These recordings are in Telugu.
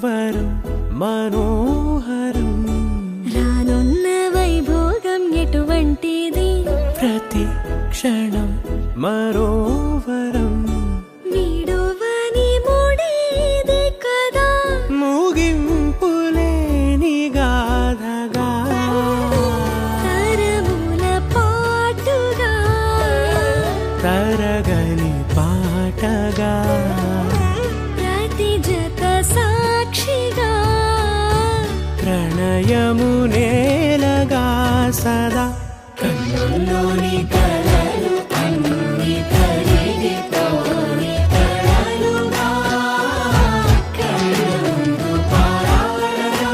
వరం మనోహరం రానున్న వైభోగం ఎటువంటిది ప్రతి క్షణం మరో వరం వీడువని మూడేది కదా ముగింపులేని గాథగా తరముల పాటుగా తరగని పాటగా ప్రతి జత సాక్షిగా ప్రణయము నేలగా సదా కన్నుల్లోని కలలు అన్ని కరిగిపోని కలలుగా కళ్ళుందు పారాడగా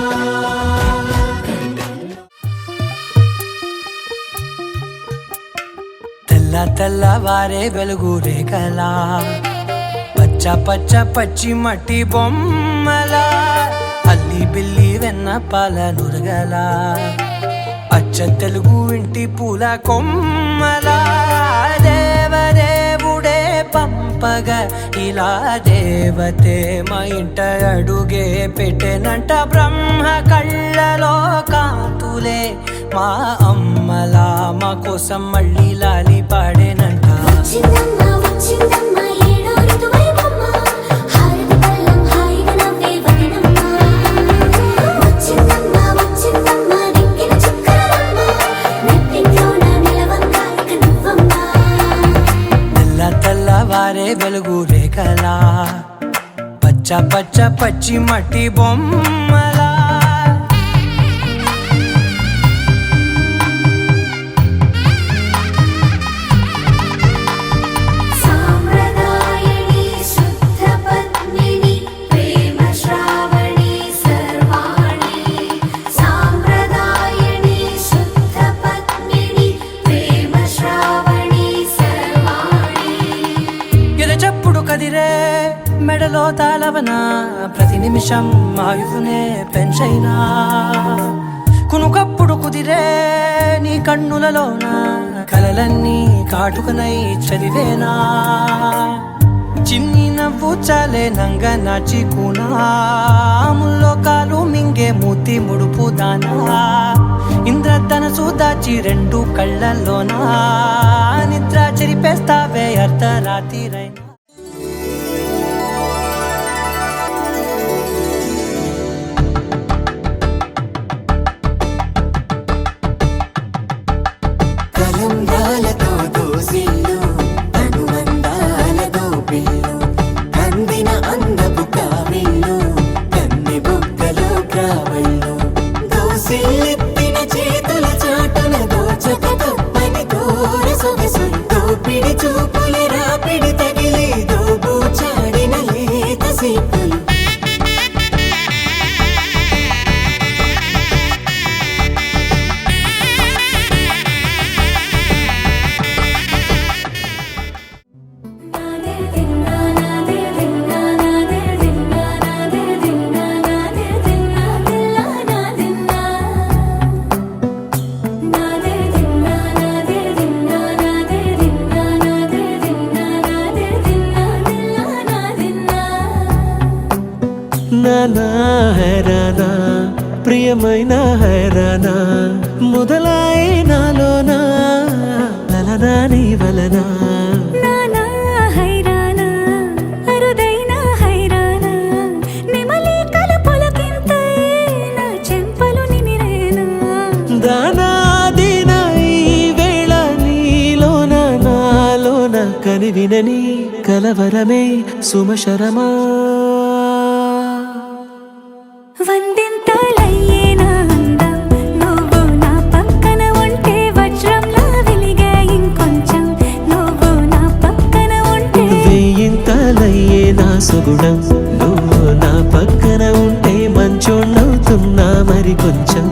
తెల్ల తెల్లవారే వెలుగు రేఖలా పచ్చ పచ్చ పచ్చి మట్టి బొమ్మలా అల్లి బిల్లి వెన్న పాల నురగలా అచ్చ తెలుగు ఇంటి పూల కొమ్మలా దేవదేవుడే పంపగా ఇలా దేవతే మా ఇంట అడుగే పెట్టెనంట బ్రహ్మ కళ్ళలో కాంతులే మా అమ్మలా మా కోసం మళ్ళీ లాలి పాడేనంట తెల్లవారే వెలుగు రేఖలా పచ్చ పచ్చ పచ్చి మట్టి బొమ్మలా కదిరే మెడలో తాళవన ప్రతి నిమిషం ఆయువునే పెంచైనా కునుకప్పుడు కుదిరే నీ కన్నులలోన కలలన్నీ కాటుకనై చదివేనా చిన్ని నవ్వు చాలే నంగ నాచి కూనాముల్లో కాలు మింగే మూతి ముడుపు దానా ఇంద్రధనసు దాచి రెండు కళ్ళల్లోనా నిద్ర చెరిపేస్తావే అర్ధరాత్రిరైనా నానా హైరానా ప్రియమైన హైరానా మొదలాయి నాలోనా లలనా నీ వలనా నానా హైరానా అరుదైన హైరానా నిమలి కలపులకింతై నా చెంపలు నిమిరేనా దానాదిన ఈ వేళ నీలోన నాలోన కనివినని కలవరమే సుమశరమా వందింతలయ్యేనా అందం నువ్వు నా పక్కన ఉంటే వజ్రంలా వెలిగే ఇంకొంచెం నువ్వు నా పక్కన ఉంటే వెయ్యింతలయ్యే నా సుగుణం నువ్వు నా పక్కన ఉంటే మంచోళ్ళవుతున్నా మరి కొంచెం